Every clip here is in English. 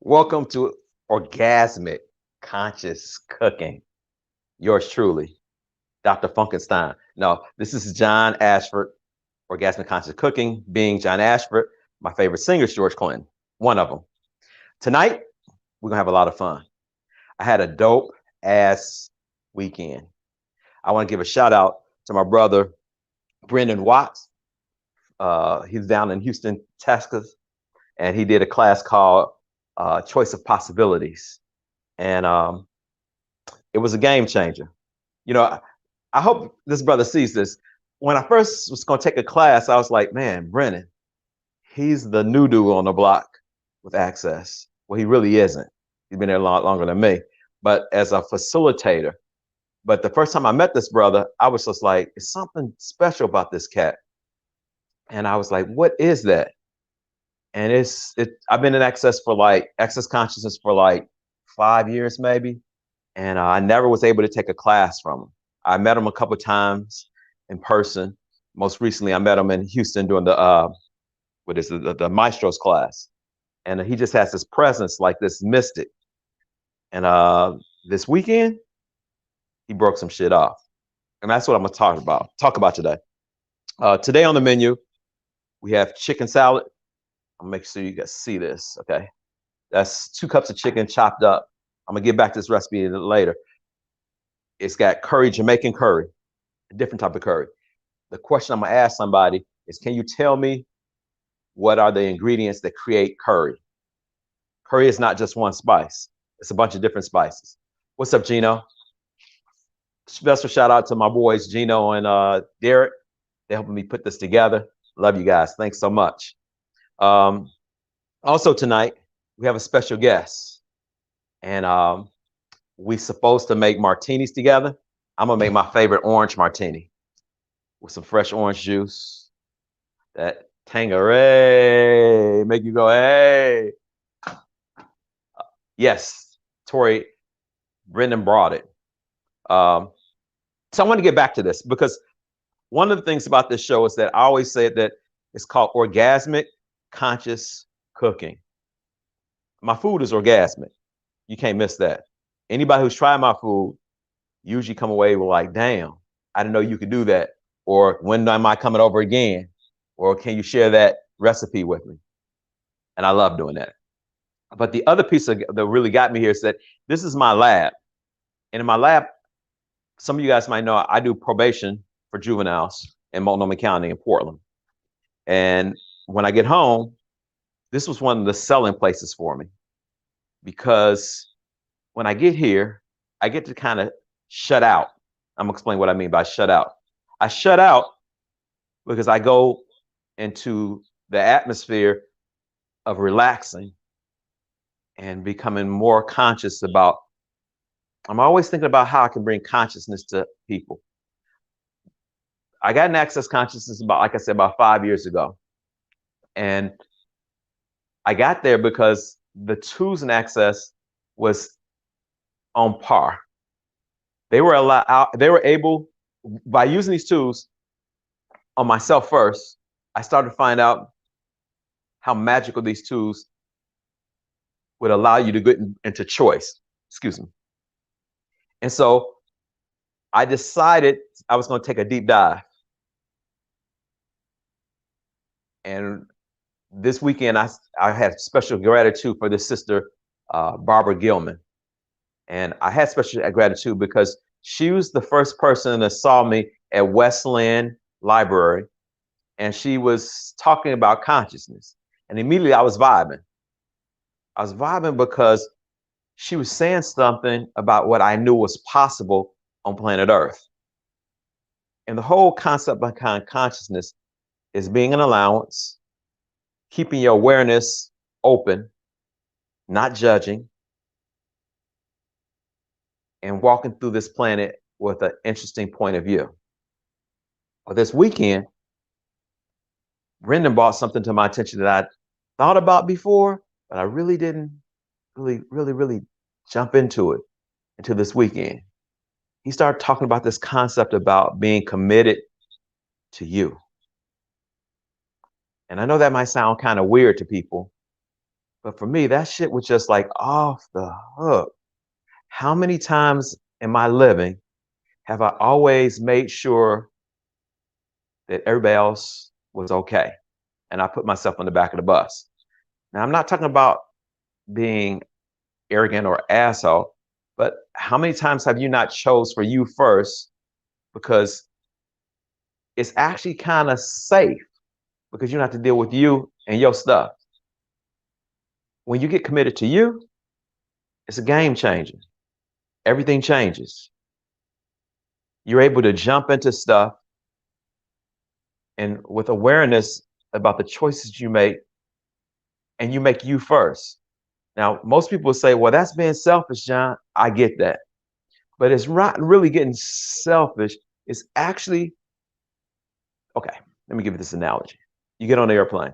Welcome to Orgasmic Conscious Cooking. Yours truly, Dr. Funkenstein. No, this is John Ashford, Orgasmic Conscious Cooking, being John Ashford. My favorite singer is George Clinton, one of them. Tonight, we're going to have a lot of fun. I had a dope ass weekend. I want to give a shout out to my brother, Brendan Watts. He's down in Houston, Texas, and he did a class called Choice of Possibilities. And it was a game changer. You know, I hope this brother sees this. When I first was going to take a class, I was like, man, Brennan, he's the new dude on the block with access. Well, he really isn't. He's been there a lot longer than me. But as a facilitator, but the first time I met this brother, I was just like, it's something special about this cat. And I was like, what is that? And I've been in access consciousness for like 5 years maybe. And I never was able to take a class from him. I met him a couple of times in person. Most recently, I met him in Houston doing the Maestro's class. And he just has this presence like this mystic. And this weekend, he broke some shit off. And that's what I'm gonna talk about today. Today on the menu, we have chicken salad. I'll make sure you guys see this, okay? That's 2 cups of chicken chopped up. I'm gonna get back to this recipe later. It's got curry, Jamaican curry, a different type of curry. The question I'm gonna ask somebody is, can you tell me what are the ingredients that create curry? Curry is not just one spice. It's a bunch of different spices. What's up, Gino? Special shout out to my boys, Gino and Derek. They're helping me put this together. Love you guys. Thanks so much. Also tonight, we have a special guest. And we supposed to make martinis together. I'm gonna make my favorite orange martini with some fresh orange juice. That Tangeray make you go, hey. Yes, Tori, Brendan brought it. So I want to get back to this because one of the things about this show is that I always say that it's called Orgasmic Conscious Cooking. My food is orgasmic. You can't miss that. Anybody who's tried my food usually come away with like, damn, I didn't know you could do that. Or when am I coming over again? Or can you share that recipe with me? And I love doing that. But the other piece that really got me here is that this is my lab. And in my lab, some of you guys might know I do probation for juveniles in Multnomah County in Portland. And when I get home, this was one of the selling places for me because when I get here, I get to kind of shut out. I'm gonna explain what I mean by shut out. I shut out because I go into the atmosphere of relaxing and becoming more conscious about, I'm always thinking about how I can bring consciousness to people. I got an access consciousness about, like I said, about 5 years ago. And I got there because the tools in access was on par. They were able, by using these tools on myself first, I started to find out how magical these tools would allow you to get into choice. Excuse me. And so I decided I was going to take a deep dive. And this weekend, I had special gratitude for this sister, Barbara Gilman. And I had special gratitude because she was the first person that saw me at Westland Library. And she was talking about consciousness. And immediately I was vibing. I was vibing because she was saying something about what I knew was possible on planet Earth. And the whole concept behind consciousness is being an allowance, keeping your awareness open, not judging, and walking through this planet with an interesting point of view. Well, this weekend, Brendan brought something to my attention that I thought about before, but I really didn't really jump into it until this weekend. He started talking about this concept about being committed to you. And I know that might sound kind of weird to people, But for me, that shit was just like off the hook. How many times in my living have I always made sure that everybody else was okay? And I put myself on the back of the bus. Now, I'm not talking about being arrogant or asshole, but how many times have you not chose for you first because it's actually kind of safe because you don't have to deal with you and your stuff. When you get committed to you, it's a game changer. Everything changes. You're able to jump into stuff and with awareness about the choices you make, and you make you first. Now, most people say, well, that's being selfish, John. I get that. But it's not really getting selfish. It's actually, okay, let me give you this analogy. You get on the airplane.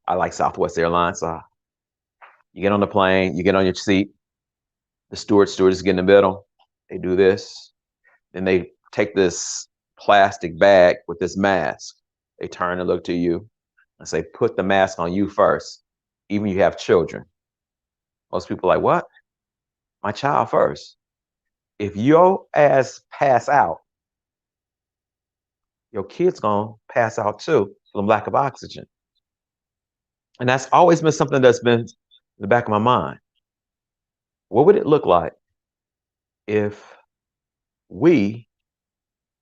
I like Southwest Airlines. You get on the plane, you get on your seat. The stewardess get in the middle. They do this. Then they take this plastic bag with this mask. They turn and look to you and say, put the mask on you first, even you have children. Most people are like, what? My child first. If your ass pass out, your kid's gonna pass out too from lack of oxygen. And that's always been something that's been in the back of my mind. What would it look like if we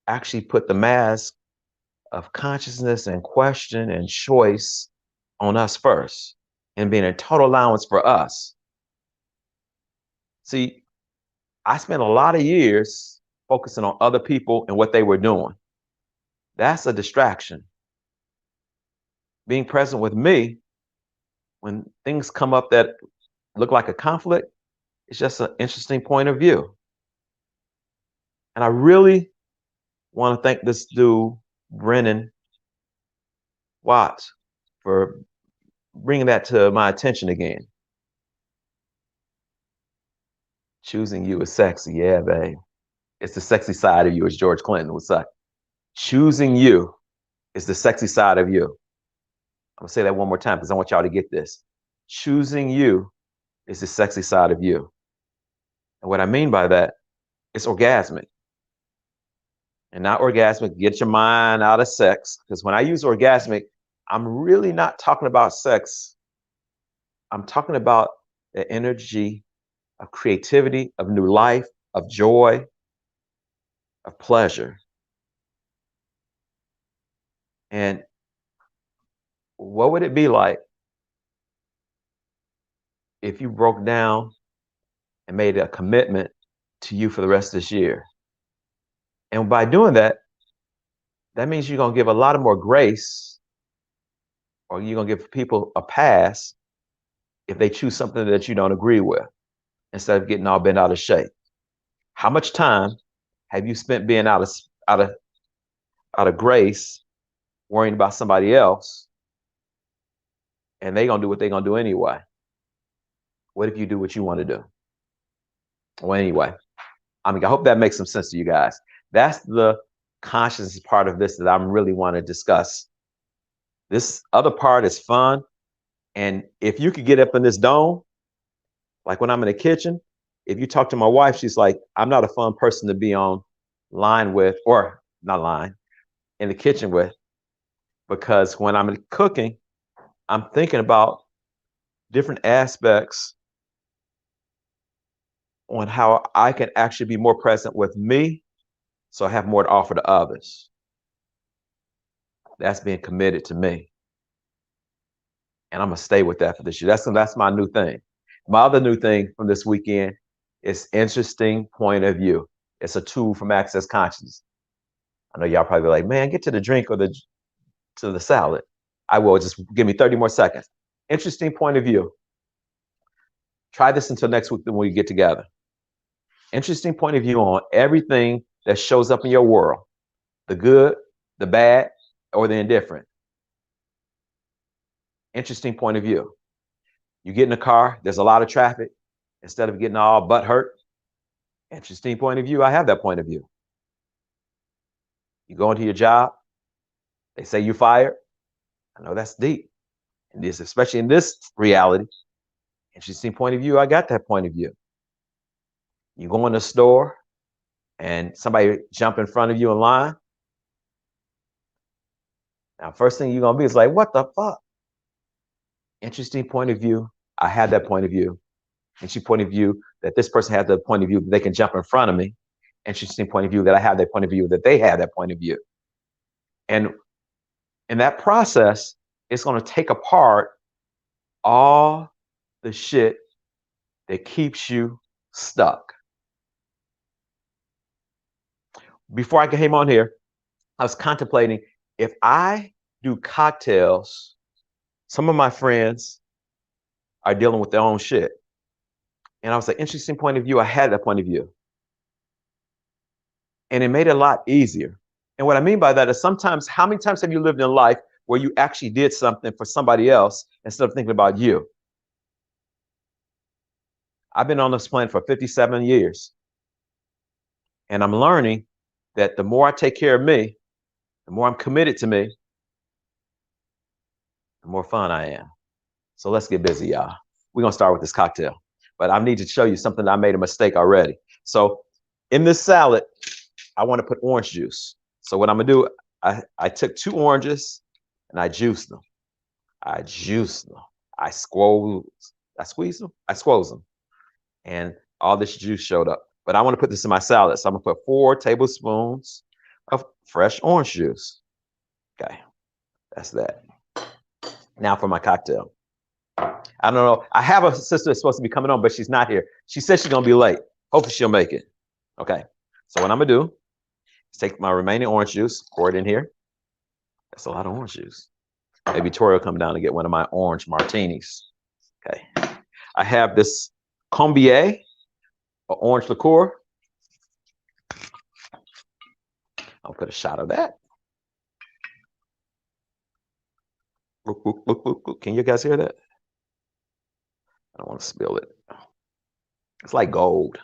actually put the mask of consciousness and question and choice on us first and being a total allowance for us? See, I spent a lot of years focusing on other people and what they were doing. That's a distraction. Being present with me when things come up that look like a conflict, it's just an interesting point of view. And I really want to thank this dude, Brennan Watts, for bringing that to my attention again. Choosing you is sexy. Yeah, babe. It's the sexy side of you, as George Clinton would say. Choosing you is the sexy side of you. I'm going to say that one more time because I want y'all to get this. Choosing you is the sexy side of you. And what I mean by that, it's orgasmic. And not orgasmic, get your mind out of sex. Because when I use orgasmic, I'm really not talking about sex. I'm talking about the energy of creativity, of new life, of joy, of pleasure. And what would it be like if you broke down and made a commitment to you for the rest of this year? And by doing that, that means you're going to give a lot of more grace, or you're going to give people a pass if they choose something that you don't agree with, instead of getting all bent out of shape. How much time have you spent being out of grace, worrying about somebody else, and they're going to do what they're going to do anyway? What if you do what you want to do? Well, anyway, I hope that makes some sense to you guys. That's the consciousness part of this that I'm really want to discuss. This other part is fun. And if you could get up in this dome, like when I'm in the kitchen, if you talk to my wife, she's like, I'm not a fun person to be on line with, or not line, in the kitchen with, because when I'm cooking, I'm thinking about different aspects on how I can actually be more present with me, so I have more to offer to others. That's being committed to me. And I'm gonna stay with that for this year. That's my new thing. My other new thing from this weekend is interesting point of view. It's a tool from Access Consciousness. I know y'all probably like, man, get to the drink or to the salad. I will. Just give me 30 more seconds. Interesting point of view. Try this until next week when we get together. Interesting point of view on everything that shows up in your world. The good, the bad, or the indifferent. Interesting point of view. You get in a car, there's a lot of traffic. Instead of getting all butt hurt, interesting point of view. I have that point of view. You go into your job, they say you fired. I know that's deep. this, especially in this reality. Interesting point of view. I got that point of view. You go in the store and somebody jump in front of you in line. Now, first thing you're gonna be is like, what the fuck? Interesting point of view. I had that point of view. Interesting point of view that this person had the point of view that they can jump in front of me. Interesting point of view that I have that point of view that they have that point of view. And in that process, it's going to take apart all the shit that keeps you stuck. Before I came on here, I was contemplating if I do cocktails, some of my friends are dealing with their own shit. And I was like, interesting point of view. I had that point of view. And it made it a lot easier. And what I mean by that is sometimes, how many times have you lived in life where you actually did something for somebody else instead of thinking about you? I've been on this planet for 57 years. And I'm learning that the more I take care of me, the more I'm committed to me, the more fun I am. So let's get busy, y'all. We're going to start with this cocktail. But I need to show you something that I made a mistake already. So in this salad, I want to put orange juice. So what I'm going to do, I took 2 oranges and I juiced them. I squeezed them. And all this juice showed up. But I want to put this in my salad. So I'm going to put 4 tablespoons of fresh orange juice. Okay, that's that. Now for my cocktail. I don't know. I have a sister that's supposed to be coming on, but she's not here. She said she's going to be late. Hopefully she'll make it. Okay, so what I'm going to do is take my remaining orange juice, pour it in here. That's a lot of orange juice. Maybe Tori will come down and get one of my orange martinis. Okay, I have this Combier, or orange liqueur. I'll put a shot of that. Look. Can you guys hear that? I don't want to spill it. It's like gold.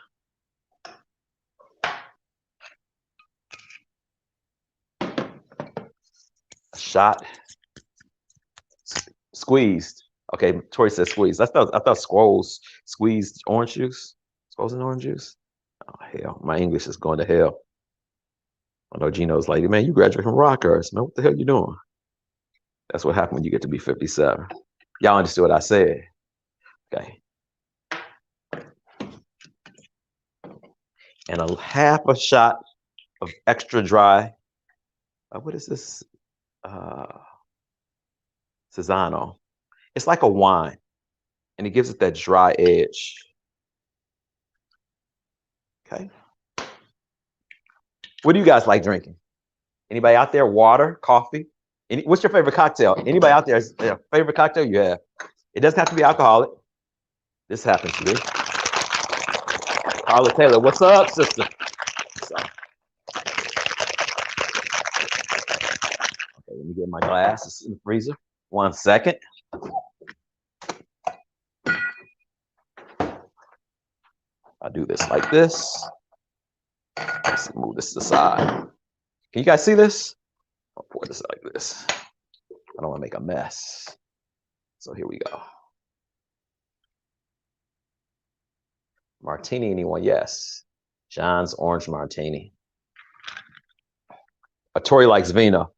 A shot. Squeezed. Okay, Tori says squeezed. I thought Squoze squeezed orange juice. Squoze and orange juice. Oh hell, my English is going to hell. I know Gino's like, man, you graduated from Rockhurst, man. What the hell you doing? That's what happened when you get to be 57. Y'all understood what I said. Okay. And a half a shot of extra dry. What is this? Sazzano. It's like a wine, and it gives it that dry edge. Okay. What do you guys like drinking? Anybody out there? Water, coffee? What's your favorite cocktail? Anybody out there has a favorite cocktail you have? It doesn't have to be alcoholic. This happens to be. Carla Taylor, what's up, sister? Okay, let me get my glass. It's in the freezer. 1 second. I'll do this like this. Let's move this to the side. Can you guys see this? I'll pour this like this. I don't want to make a mess. So here we go. Martini, anyone? Yes. John's orange martini. Tori likes vino.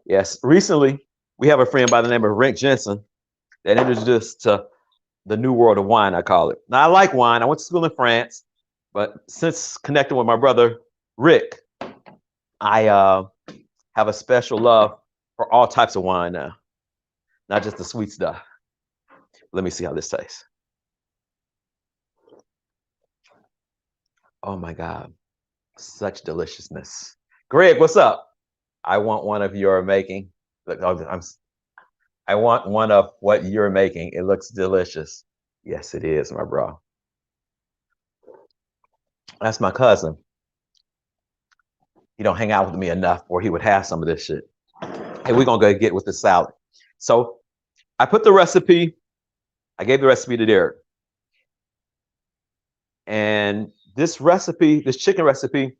Yes. Recently, we have a friend by the name of Rick Jensen that introduced us to the new world of wine, I call it. Now, I like wine. I went to school in France, but since connecting with my brother, Rick, I have a special love for all types of wine now, not just the sweet stuff. Let me see how this tastes. Oh my God, such deliciousness. Greg, what's up? I want one of your making. Look, I want one of what you're making. It looks delicious. Yes, it is, my bro. That's my cousin. He don't hang out with me enough or he would have some of this shit. Hey, we're gonna go get with the salad. So I put the recipe, I gave the recipe to Derek. And this recipe, this chicken recipe,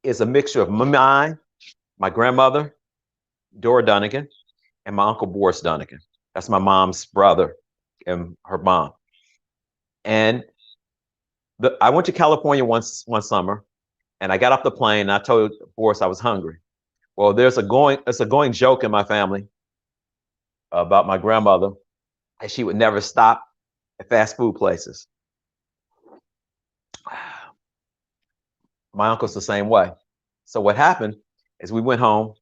is a mixture of mine, my grandmother, Dora Dunnigan, and my uncle Boris Dunnigan. That's my mom's brother and her mom. And I went to California one summer, and I got off the plane. And I told Boris I was hungry. Well, it's a going joke in my family about my grandmother, and she would never stop at fast food places. My uncle's the same way. So what happened is we went home.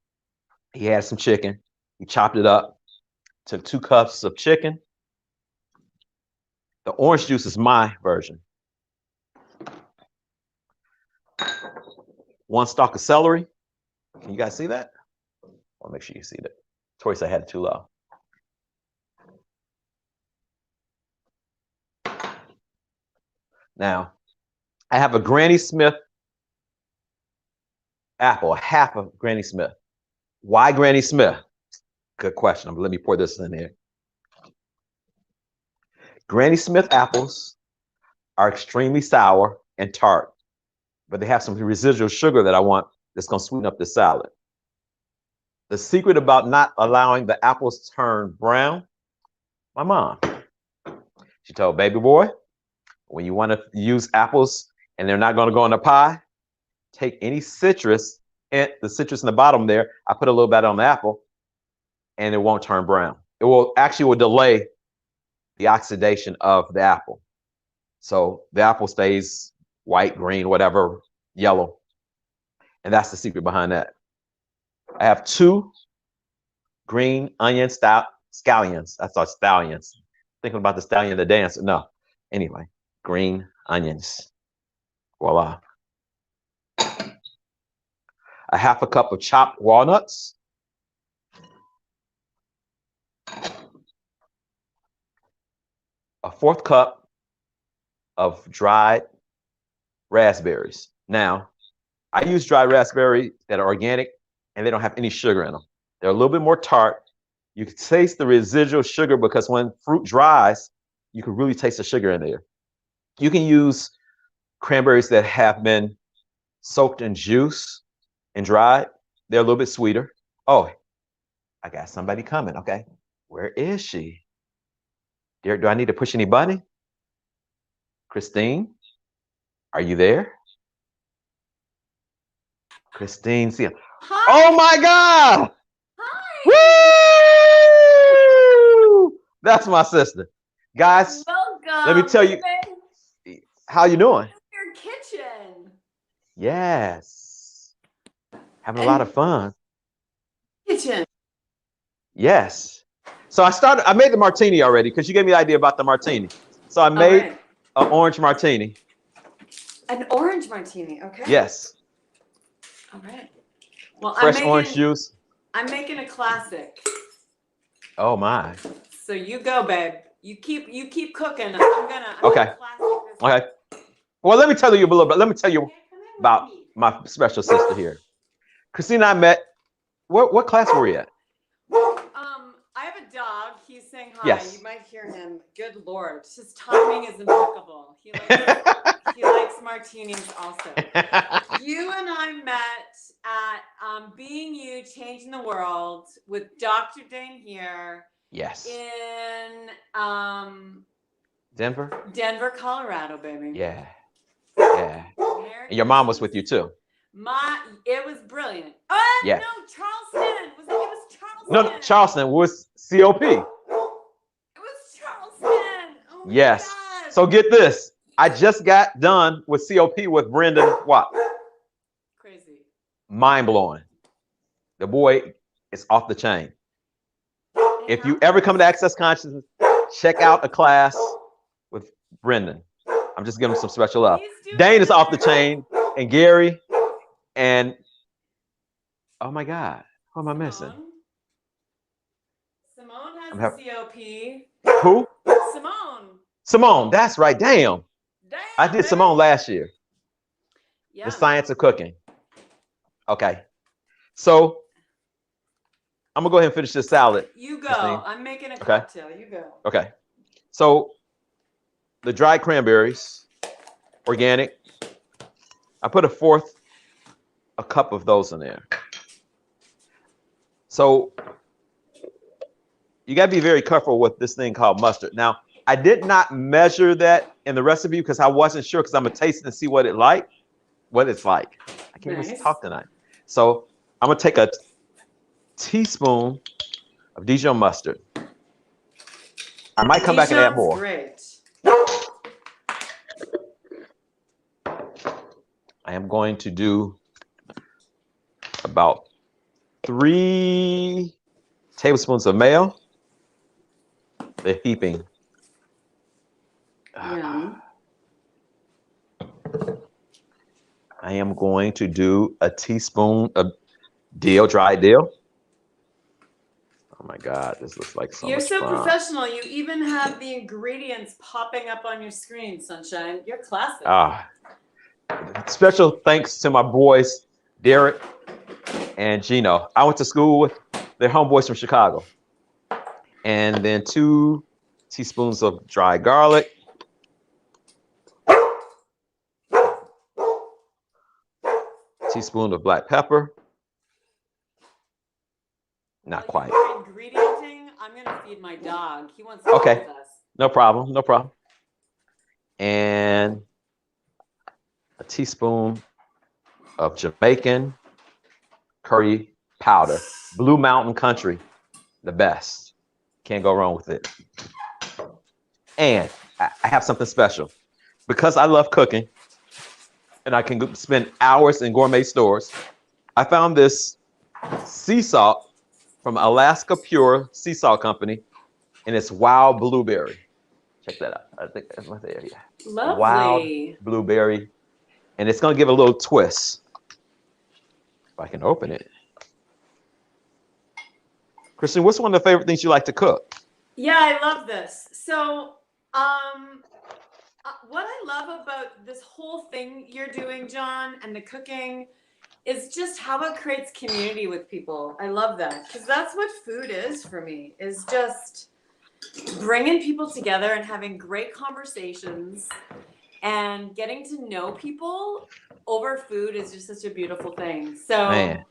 He had some chicken. He chopped it up, took 2 cups of chicken. The orange juice is my version. 1 stalk of celery. Can you guys see that? I'll make sure you see that. Choice I had it too low. Now, I have a Granny Smith apple, a half of Granny Smith. Why Granny Smith? Good question. Let me pour this in here. Granny Smith apples are extremely sour and tart, but they have some residual sugar that I want that's going to sweeten up the salad. The secret about not allowing the apples to turn brown, my mom. She told baby boy, when you want to use apples and they're not going to go in the pie, take any citrus, and the citrus in the bottom there, I put a little bit on the apple, and it won't turn brown. It will delay the oxidation of the apple. So the apple stays white, green, whatever, yellow. And that's the secret behind that. I have 2 green onion scallions. I thought stallions. Thinking about the stallion, the dancer. No. Anyway, green onions. Voila. A half a cup of chopped walnuts. A 4th cup of dried raspberries. Now, I use dried raspberries that are organic and they don't have any sugar in them. They're a little bit more tart. You can taste the residual sugar because when fruit dries, you can really taste the sugar in there. You can use cranberries that have been soaked in juice and dried. They're a little bit sweeter. Oh, I got somebody coming. Okay. Where is she? Derek, do I need to push any button? Christine, are you there? Christine, see. Hi. Oh my God! Hi. Woo! That's my sister, guys. Welcome. Let me tell you, how you doing? Your kitchen. Yes, having a lot of fun. Kitchen. Yes. So I made the martini already because you gave me the idea about the martini. So I made an orange martini. An orange martini, okay. Yes. All right. Well, fresh orange juice. I'm making a classic. Oh my. So you go, babe. You keep cooking. Okay. Okay. Well, let me tell you a little bit. Let me tell you about my special sister here. Christine and I met. What class were you at? I have a dog. He's saying hi. Yes. You might hear him. Good Lord. His timing is impeccable. He likes martinis also. You and I met at Being You, Changing the World with Dr. Dane here. Yes. In Denver, Colorado, baby. Yeah. Yeah. And your mom was with you too. It was brilliant. Yeah. No, Charleston. It was Charleston. No, Charleston was COP. It was Charleston. Oh my yes. God. So get this. I just got done with COP with Brendan Watt. Crazy. Mind blowing. The boy is off the chain. If you ever come to Access Consciousness, check out a class with Brendan. I'm just giving him some special love. Dane is off the chain, and Gary, and oh my God, who am I missing? Simone has a COP. Who? Simone, that's right. Damn. I did Simone last year. Yeah. The Science of Cooking. Okay. So I'm gonna go ahead and finish this salad. You go. Christine. I'm making a cocktail. You go. Okay. So the dried cranberries, organic. I put a cup of those in there. So you got to be very careful with this thing called mustard. Now, I did not measure that in the recipe because I wasn't sure, because I'm gonna taste it and see what it's like. I can't even Nice. talk tonight. So I'm gonna take a teaspoon of Dijon mustard. I might come back and add more. Great. I am going to do about 3 tablespoons of mayo. The heaping. Yeah. I am going to do a teaspoon of dried dill. Oh my God, this looks like so You're much so fun. professional. You even have the ingredients popping up on your screen, Sunshine. You're classic. Special thanks to my boys, Derek and Gino. I went to school with their homeboys from Chicago. And then 2 teaspoons of dry garlic. Teaspoon of black pepper. Not quite. Ingredienting. I'm gonna feed my dog. He wants to Okay. eat with us. No problem. No problem. And a teaspoon of Jamaican curry powder. Blue Mountain Country. The best. Can't go wrong with it. And I have something special. Because I love cooking and I can spend hours in gourmet stores, I found this sea salt from Alaska Pure Sea Salt Company, and it's wild blueberry. Check that out. I think that's my there. Yeah. Lovely. Wild blueberry. And it's going to give it a little twist. If I can open it. Kristen, what's one of the favorite things you like to cook? Yeah, I love this. So, what I love about this whole thing you're doing, John, and the cooking is just how it creates community with people. I love that, because that's what food is for me, is just bringing people together and having great conversations and getting to know people over food is just such a beautiful thing. So, Man.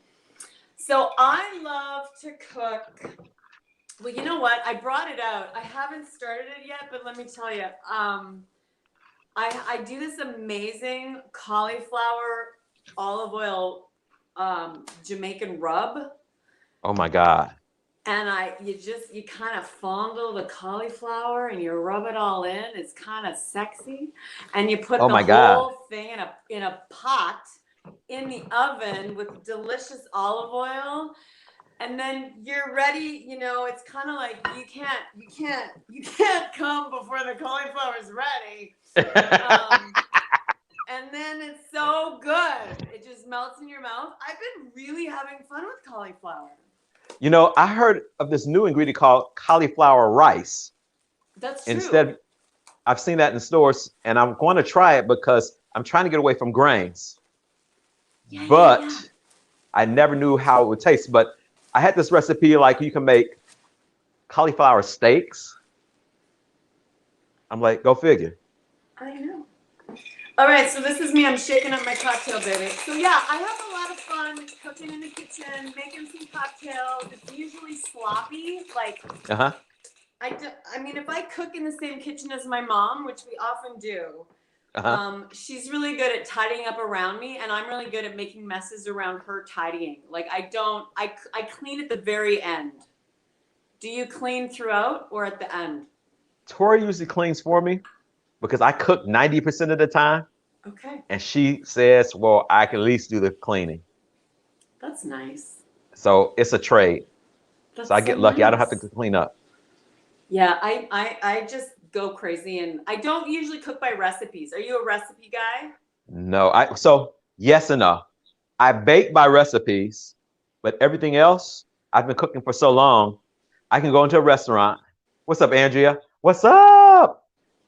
So I love to cook. Well, you know what? I brought it out. I haven't started it yet, but let me tell you, I do this amazing cauliflower olive oil Jamaican rub. Oh my God. And you kind of fondle the cauliflower and you rub it all in. It's kind of sexy. And you put the whole thing in a pot in the oven with delicious olive oil. And then you're ready. You know, it's kind of like you can't come before the cauliflower is ready. And then it's so good. It just melts in your mouth. I've been really having fun with cauliflower. You know, I heard of this new ingredient called cauliflower rice. That's true. Instead, I've seen that in stores, and I'm going to try it because I'm trying to get away from grains. But I never knew how it would taste. But I had this recipe, like you can make cauliflower steaks. I'm like, go figure. I know. All right, so this is me. I'm shaking up my cocktail, baby. So yeah, I have a lot of fun cooking in the kitchen, making some cocktails. It's usually sloppy. Like, I mean, if I cook in the same kitchen as my mom, which we often do, she's really good at tidying up around me, and I'm really good at making messes around her tidying. Like, I clean at the very end. Do you clean throughout or at the end? Tori usually cleans for me because I cook 90% of the time. Okay. And she says, well, I can at least do the cleaning. That's nice. So it's a trade. That's so I get lucky. Nice. I don't have to clean up. Yeah, I just go crazy, and I don't usually cook by recipes. Are you a recipe guy? No, so yes and no. I bake by recipes, but everything else, I've been cooking for so long, I can go into a restaurant. What's up, Andrea? What's up?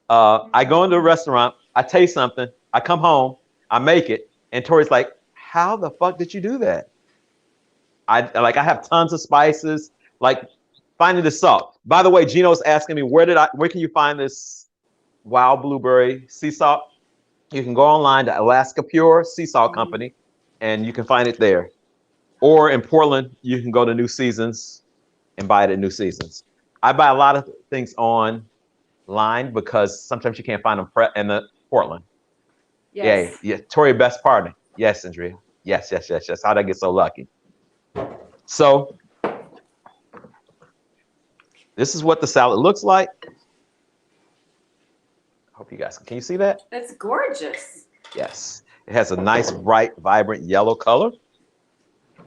I go into a restaurant, I taste something, I come home, I make it, and Tori's like, how the fuck did you do that? I have tons of spices, like finding the salt. By the way, Gino's asking me, where can you find this wild blueberry sea salt? You can go online to Alaska Pure Sea Salt Company, and you can find it there. Or in Portland, you can go to New Seasons and buy it at New Seasons. I buy a lot of things online because sometimes you can't find them in the Portland. Yes. Yeah. Tori, best partner. Yes, Andrea. Yes. How'd I get so lucky? So this is what the salad looks like. Hope you guys can you see that? It's gorgeous. Yes. It has a nice, bright, vibrant yellow color.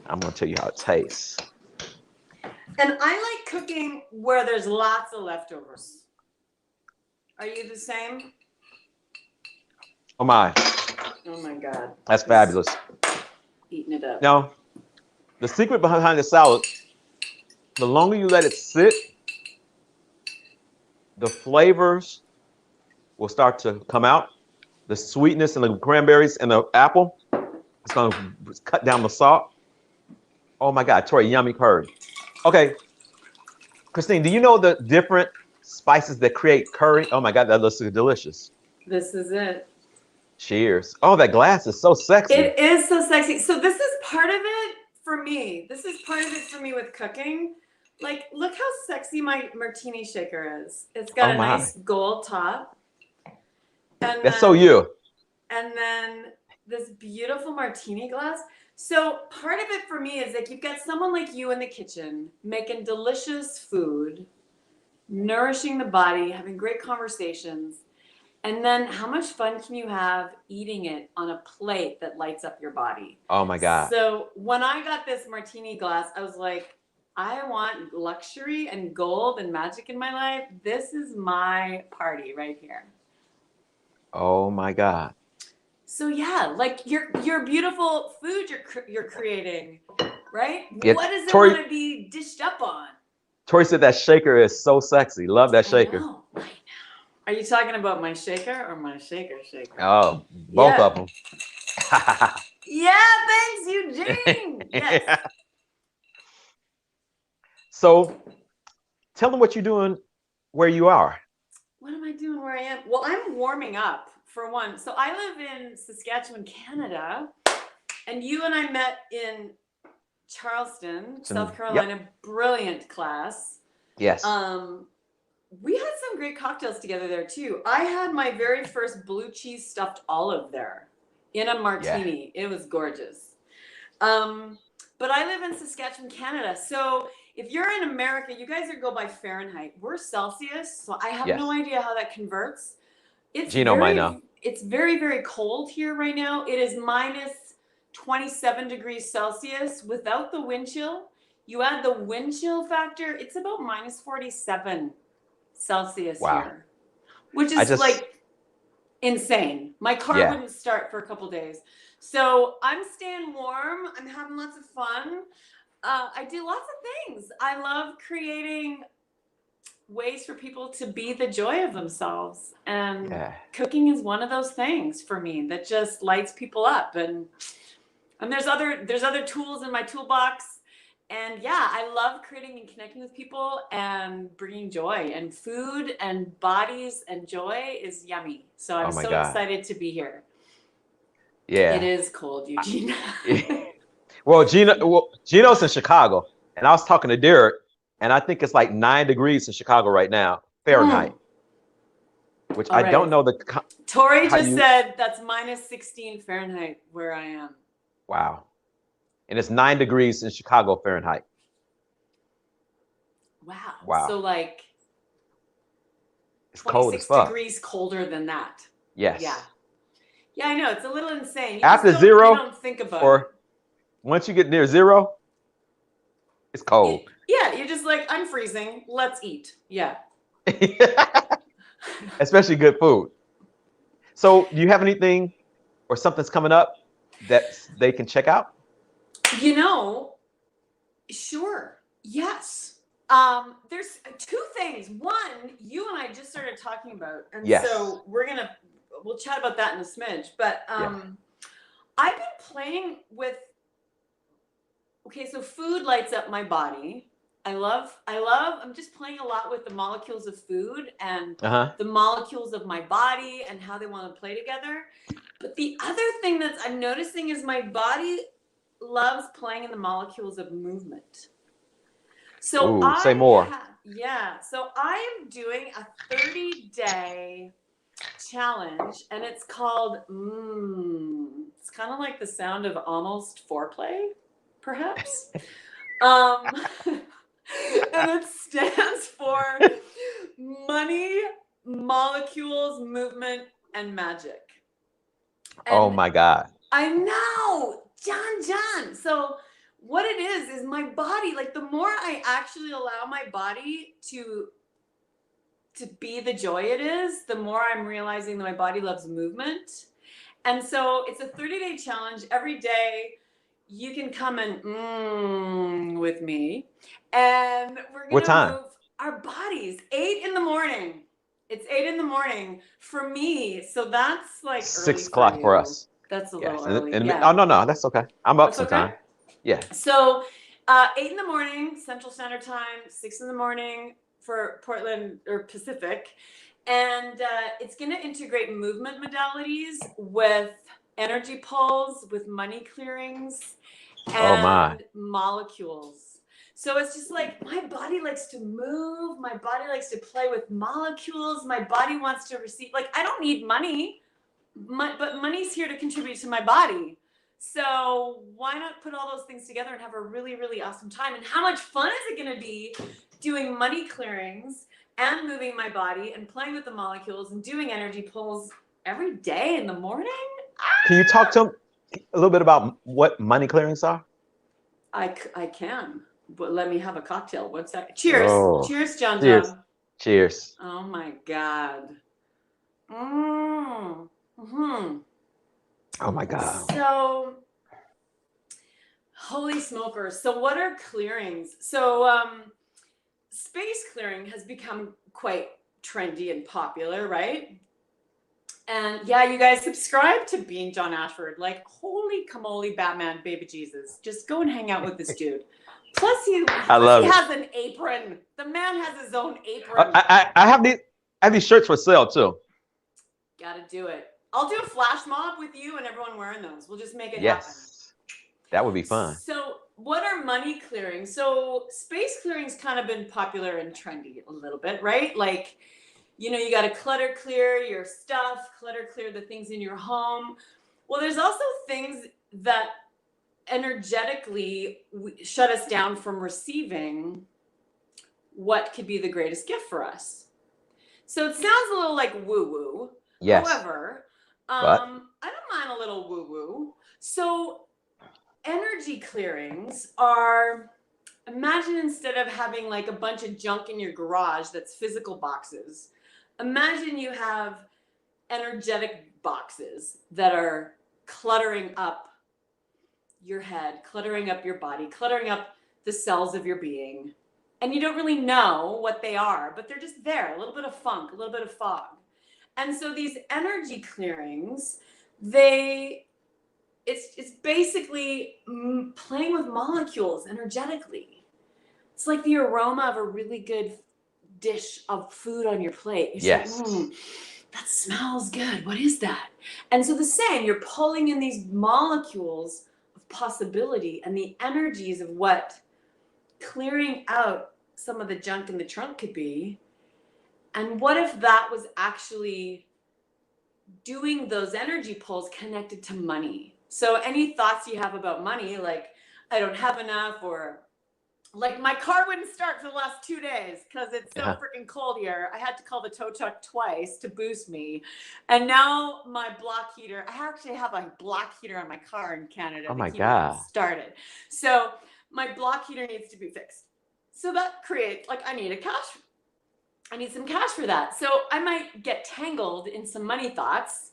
I'm going to tell you how it tastes. And I like cooking where there's lots of leftovers. Are you the same? Oh my. Oh my God. That's fabulous. Eating it up. Now, the secret behind the salad, the longer you let it sit, the flavors will start to come out. The sweetness and the cranberries and the apple, it's going to cut down the salt. Oh my God, Tori, yummy curry. Okay, Christine, do you know the different spices that create curry? Oh my God, that looks delicious. This is it. Cheers. Oh, that glass is so sexy. It is so sexy. So this is part of it for me. This is part of it for me with cooking. Like, look how sexy my martini shaker is. It's got a nice gold top. And that's so you. And then this beautiful martini glass. So part of it for me is like you've got someone like you in the kitchen making delicious food, nourishing the body, having great conversations. And then how much fun can you have eating it on a plate that lights up your body? Oh my God. So when I got this martini glass, I was like, I want luxury and gold and magic in my life. This is my party right here. Oh my God. So yeah, like your beautiful food you're creating, right? Yeah, what does it Tori, want to be dished up on? Tori said that shaker is so sexy. Love that shaker. I know. Are you talking about my shaker or my shaker? Oh, both of them. Yeah, thanks, Eugene. Yes. So tell them what you're doing where you are. What am I doing where I am? Well, I'm warming up for one. So I live in Saskatchewan, Canada, and you and I met in Charleston, South Carolina. Yep. Brilliant class. Yes. We had some great cocktails together there too. I had my very first blue cheese stuffed olive there in a martini. Yeah. It was gorgeous. But I live in Saskatchewan, Canada. So if you're in America, you guys go by Fahrenheit. We're Celsius, so I have no idea how that converts. It's Gino might know. It's very, very cold here right now. It is minus 27 degrees Celsius without the wind chill. You add the wind chill factor, it's about minus 47 Celsius here, which is like insane. My car wouldn't start for a couple days. So I'm staying warm. I'm having lots of fun. I do lots of things. I love creating ways for people to be the joy of themselves. And cooking is one of those things for me that just lights people up. And there's other tools in my toolbox. And yeah, I love creating and connecting with people and bringing joy, and food and bodies and joy is yummy. So I'm so excited to be here. Yeah. It is cold, Eugene. Well, Gino's in Chicago, and I was talking to Derek, and I think it's like 9 degrees in Chicago right now, Fahrenheit. Which I don't know the. Tori just said that's minus 16 Fahrenheit where I am. Wow. And it's 9 degrees in Chicago, Fahrenheit. Wow. So like it's 26 cold degrees colder than that. Yes. Yeah, I know. It's a little insane. After zero, you don't think about it. Once you get near zero, it's cold. Yeah, you're just like, I'm freezing. Let's eat. Yeah. Especially good food. So do you have anything or something's coming up that they can check out? Sure. Yes. There's two things. One, you and I just started talking about, and so we'll chat about that in a smidge. But I've been playing with. Okay, so food lights up my body. I'm just playing a lot with the molecules of food and the molecules of my body and how they want to play together. But the other thing that I'm noticing is my body loves playing in the molecules of movement. So say more. Yeah. So I am doing a 30-day challenge, and it's called it's kind of like the sound of almost foreplay, perhaps. Um, and it stands for money, molecules, movement, and magic. Oh And my God. I know, John. So what it is my body, like the more I actually allow my body to be the joy it is, the more I'm realizing that my body loves movement. And so it's a 30-day challenge. Every day you can come and with me, and we're What gonna time? move our bodies. 8 in the morning. It's 8 in the morning for me. So that's like early Six for o'clock for you. us. That's a Yes. little early. And Yeah. oh no, that's okay. I'm up That's okay. sometime. Yeah. So 8 in the morning, Central Standard Time, 6 in the morning for Portland or Pacific. And it's going to integrate movement modalities with energy pulls, with money clearings, Oh my. and molecules. So it's just like my body likes to move. My body likes to play with molecules. My body wants to receive. Like, I don't need money, but money's here to contribute to my body. So why not put all those things together and have a really, really awesome time? And how much fun is it going to be doing money clearings and moving my body and playing with the molecules and doing energy pulls every day in the morning? Can you talk to him a little bit about what money clearings are? I can, but let me have a cocktail. 1 second. Cheers. Oh, Cheers, John. cheers. Cheers. Oh my God. Mm-hmm. Oh my God. So, holy smokers. So what are clearings? So space clearing has become quite trendy and popular, right? And yeah, you guys subscribe to Being John Ashford. Like, holy camole, Batman, baby Jesus. Just go and hang out with this dude. Plus he has an apron. The man has his own apron. I have these shirts for sale too. Gotta do it. I'll do a flash mob with you and everyone wearing those. We'll just make it happen. Yes. That would be fun. So what are money clearings? So space clearing's kind of been popular and trendy a little bit, right? Like, you know, you got to clutter clear your stuff, clutter clear the things in your home. Well, there's also things that energetically shut us down from receiving what could be the greatest gift for us. So it sounds a little like woo-woo. Yes. However, but I don't mind a little woo-woo. So energy clearings are, imagine instead of having like a bunch of junk in your garage that's physical boxes, imagine you have energetic boxes that are cluttering up your head, cluttering up your body, cluttering up the cells of your being. And you don't really know what they are, but they're just there, a little bit of funk, a little bit of fog. And so these energy clearings, it's basically playing with molecules energetically. It's like the aroma of a really good dish of food on your plate. You're yes. like, that smells good. What is that? And so the same, you're pulling in these molecules of possibility and the energies of what clearing out some of the junk in the trunk could be. And what if that was actually doing those energy pulls connected to money? So any thoughts you have about money, like I don't have enough, or like my car wouldn't start for the last 2 days because it's so freaking cold here. I had to call the tow truck twice to boost me. And now my block heater, I actually have a block heater on my car in Canada Oh to my keep God. it started. So my block heater needs to be fixed. So that creates, like, I need some cash for that. So I might get tangled in some money thoughts.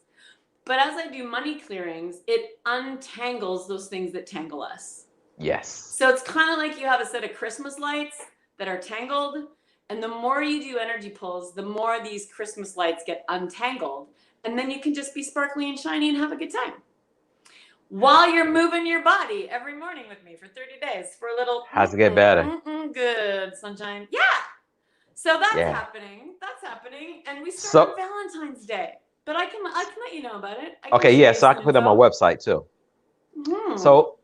But as I do money clearings, it untangles those things that tangle us. Yes. So it's kind of like you have a set of Christmas lights that are tangled. And the more you do energy pulls, the more these Christmas lights get untangled. And then you can just be sparkly and shiny and have a good time while you're moving your body every morning with me for 30 days for a little. How's it get better? Good sunshine. Yeah. So that's happening. That's happening. And we start on Valentine's Day. But I can let you know about it. Okay, yeah, so I can put it on my website too. So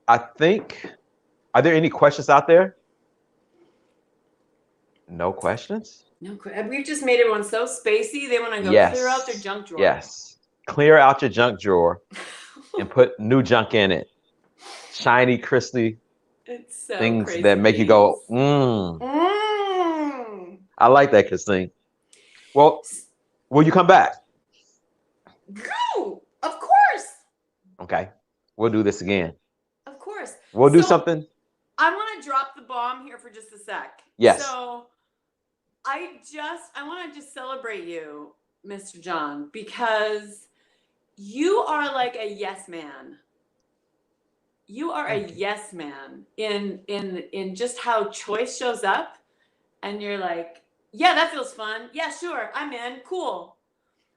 I think, are there any questions out there? No questions? No, we've just made everyone so spacey. They want to go clear out their Yes. junk drawer. Yes. Clear out your junk drawer and put new junk in it. Shiny, crispy It's so things crazy. that make you go, I like that, Christine. Well, will you come back? Go, of course. Okay. We'll do this again. Of course. We'll do something. I want to drop the bomb here for just a sec. Yes. So I want to just celebrate you, Mr. John, because you are like a yes man. You are a yes man in just how choice shows up, and you're like, yeah, that feels fun. Yeah, sure, I'm in. Cool.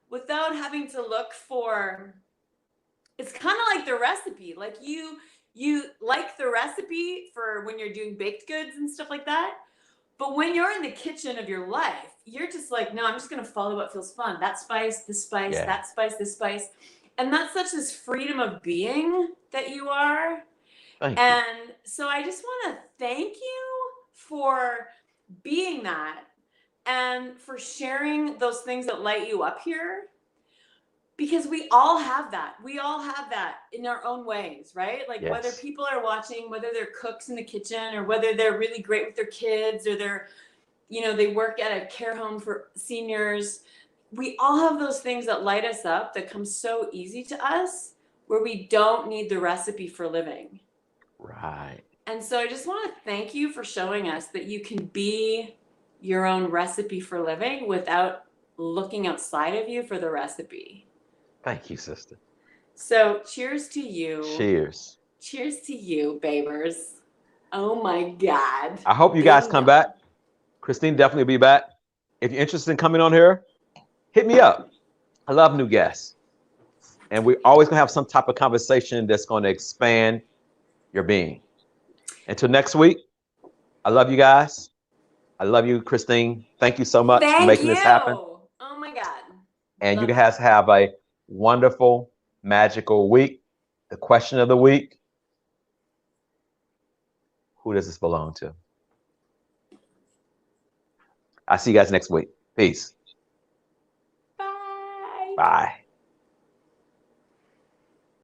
Without having to look for, it's kind of like the recipe. Like you like the recipe for when you're doing baked goods and stuff like that. But when you're in the kitchen of your life, you're just like, no, I'm just going to follow what feels fun. That spice, this spice, that spice, this spice. And that's such this freedom of being that you are. Thank you. And so I just want to thank you for being that and for sharing those things that light you up here. Because we all have that. We all have that in our own ways, right? Like whether people are watching, whether they're cooks in the kitchen, or whether they're really great with their kids, or they're, they work at a care home for seniors. We all have those things that light us up, that come so easy to us, where we don't need the recipe for living. Right. And so I just want to thank you for showing us that you can be your own recipe for living without looking outside of you for the recipe. Thank you, sister. So cheers to you. Cheers. Cheers to you, babers. Oh my God. I hope you guys come back. Christine definitely will be back. If you're interested in coming on here, hit me up. I love new guests. And we're always going to have some type of conversation that's going to expand your being. Until next week, I love you guys. I love you, Christine. Thank you so much for making this happen. Oh my God. And you guys have a wonderful, magical week. The question of the week: who does this belong to? I'll see you guys next week. Peace. Bye. Bye.